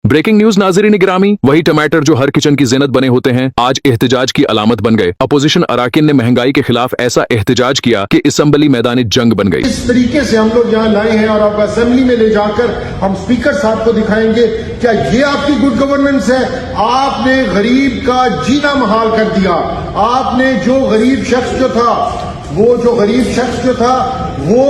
Breaking news नाज़रीन गिरामी, वही टमाटर जो हर किचन की ज़ीनत बने होते हैं आज एहतजाज की अलामत बन गए। अपोजिशन अराकिन ने महंगाई के खिलाफ ऐसा एहतजाज किया कि असम्बली मैदान जंग बन गई। इस तरीके से हम लोग यहाँ लाए हैं और अब असेंबली में ले जाकर हम स्पीकर साहब को दिखाएंगे। क्या ये आपकी गुड गवर्नेंस है? आपने गरीब का जीना महाल कर दिया। आपने जो गरीब शख्स जो था वो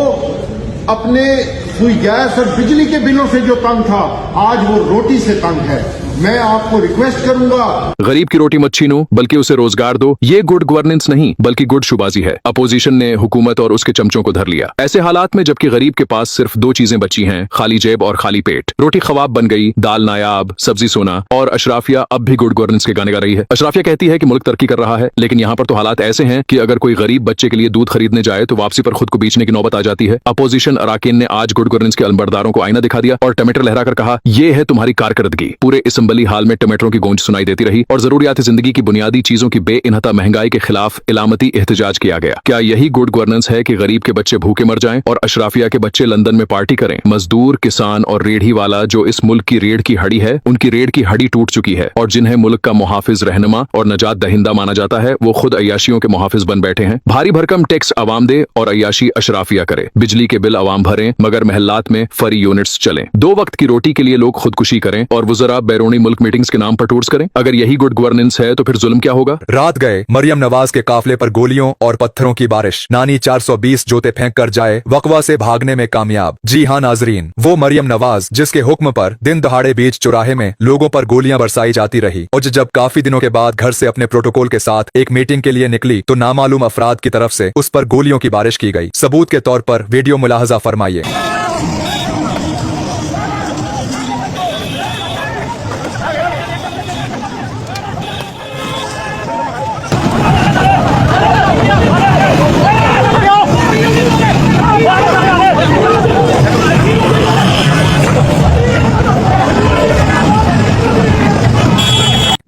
अपने सुई गैस और बिजली के बिलों से जो तंग था, आज वो रोटी से तंग है। मैं आपको रिक्वेस्ट करूंगा, गरीब की रोटी मत छीनो, बल्कि उसे रोजगार दो। ये गुड गवर्नेंस नहीं बल्कि गुड शुबाजी है। अपोजिशन ने हुकूमत और उसके चमचों को धर लिया ऐसे हालात में जबकि गरीब के पास सिर्फ दो चीजें बची हैं, खाली जेब और खाली पेट। रोटी खवाब बन गई, दाल नायाब, सब्जी सोना, और अशराफिया अब भी गुड गवर्नेंस के गाने गा रही है। अशराफिया कहती है कि मुल्क तरक्की कर रहा है, लेकिन यहाँ पर तो हालात ऐसे हैं कि अगर कोई गरीब बच्चे के लिए दूध खरीदने जाए तो वापसी पर खुद को बेचने की नौबत आ जाती है। अपोजिशन अराकीन ने आज गुड गवर्नेंस के अलंबरदारों को आईना दिखा दिया और टमाटर लहराकर कहा, ये है तुम्हारी कारकर्दगी। पूरे असम्बली हाल में टमाटरों की गूंज सुनाई देती रही और जरूरियात जिंदगी की बुनियादी चीजों की बेइनहता महंगाई के खिलाफ इलामती एहतजाज किया गया। क्या यही गुड गवर्नेंस है कि गरीब के बच्चे भूखे मर जाएं और अशराफिया के बच्चे लंदन में पार्टी करें? मजदूर, किसान और रेढ़ी वाला जो इस मुल्क की रीढ़ की हड्डी है, उनकी रीढ़ की हड्डी टूट चुकी है और जिन्हें मुल्क का मुहाफिज, रहनुमा और नजात दहिंदा माना जाता है, वो खुद अय्याशियों के मुहाफिज बन बैठे हैं। भारी भरकम टैक्स अवाम दे और अय्याशी अशराफिया करे। बिजली के बिल अवाम भरें मगर महल्लात में फरी यूनिट्स चलें। दो वक्त की रोटी के लिए लोग खुदकुशी करें और वुज़रा बैरूनी मुल्क मीटिंग्स के नाम पर टूर्स करें। अगर यही गुड गवर्नेंस है तो फिर जुल्म क्या होगा? रात गए मरियम नवाज के काफिले पर गोलियों और पत्थरों की बारिश। नानी 420 जोते फेंक कर जाए, वकवा से भागने में कामयाब। जी हाँ नाजरीन, वो मरियम नवाज जिसके हुक्म पर दिन दहाड़े बीच चौराहे में लोगों पर गोलियां बरसाई जाती रही और जब काफी दिनों के बाद घर से अपने प्रोटोकॉल के साथ एक मीटिंग के लिए निकली तो नामालूम अफराद की तरफ से उस पर गोलियों की बारिश की गई। सबूत के तौर पर वीडियो मुलाहजा फरमाइए।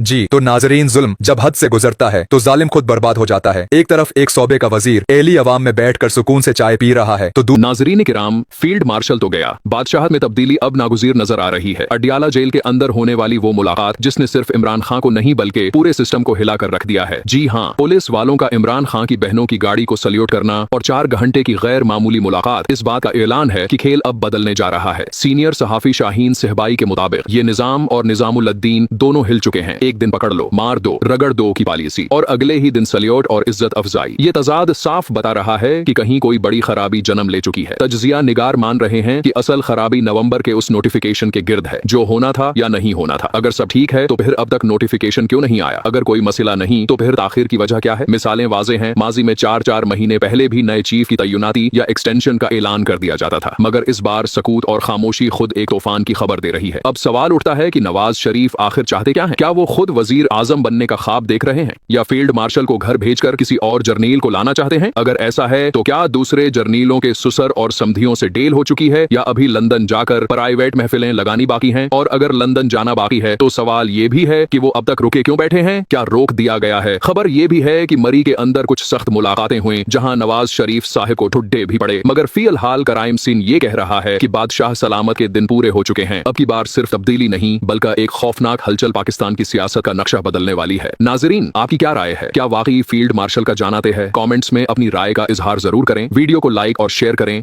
जी तो नाजरीन, जुल्म जब हद से गुजरता है तो जालिम खुद बर्बाद हो जाता है। एक तरफ एक सूबे का वजीर एली अवाम में बैठकर सुकून से चाय पी रहा है तो नाजरीन किराम, फील्ड मार्शल तो गया, बादशाहत में तब्दीली अब नागुज़ीर नजर आ रही है। अडियाला जेल के अंदर होने वाली वो मुलाकात जिसने सिर्फ इमरान खान को नहीं बल्कि पूरे सिस्टम को हिला कर रख दिया है। जी हाँ, पुलिस वालों का इमरान खान की बहनों की गाड़ी को सल्यूट करना और 4 घंटे की गैर मामूली मुलाकात इस बात का ऐलान है कि खेल अब बदलने जा रहा है। सीनियर सहाफी शाहीन सहबाई के मुताबिक ये निजाम और निजामुल्दीन दोनों हिल चुके हैं। एक दिन पकड़ लो, मार दो, रगड़ दो की पॉलिसी और अगले ही दिन सल्यूट और इज्जत अफजाई। ये तजाद साफ बता रहा है कि कहीं कोई बड़ी खराबी जन्म ले चुकी है। तज्जिया निगार मान रहे हैं कि असल खराबी नवंबर के उस नोटिफिकेशन के गिर्द है जो होना था या नहीं होना था। अगर सब ठीक है तो फिर अब तक नोटिफिकेशन क्यों नहीं आया? अगर कोई मसला नहीं तो फिर ताखिर की वजह क्या है? मिसालें वाज़े हैं। माजी में 4-4 महीने पहले भी नए चीफ की तैनाती या एक्सटेंशन का ऐलान कर दिया जाता था, मगर इस बार सकूत और खामोशी खुद एक तूफान की खबर दे रही है। अब सवाल उठता है कि नवाज शरीफ आखिर चाहते क्या है? क्या वो खुद वजीर आजम बनने का ख्वाब देख रहे हैं या फील्ड मार्शल को घर भेजकर किसी और जर्नील को लाना चाहते हैं? अगर ऐसा है तो क्या दूसरे जर्नीलों के सुसर और समधियों से डेल हो चुकी है या अभी लंदन जाकर प्राइवेट महफिलें लगानी बाकी हैं? और अगर लंदन जाना बाकी है तो सवाल ये भी है कि वो अब तक रुके क्यों बैठे हैं? क्या रोक दिया गया है? खबर ये भी है कि मरी के अंदर कुछ सख्त मुलाकातें हुई जहां नवाज शरीफ साहब को ठुड्डे भी पड़े, मगर फिलहाल क्राइम सीन ये कह रहा है कि बादशाह सलामत के दिन पूरे हो चुके हैं। अब की बार सिर्फ तब्दीली नहीं बल्कि एक खौफनाक हलचल पाकिस्तान की सियासत का नक्शा बदलने वाली है। नाजरीन, आपकी क्या राय है? क्या वाकई फील्ड मार्शल का जाना तय है? कमेंट्स में अपनी राय का इजहार जरूर करें। वीडियो को लाइक और शेयर करें।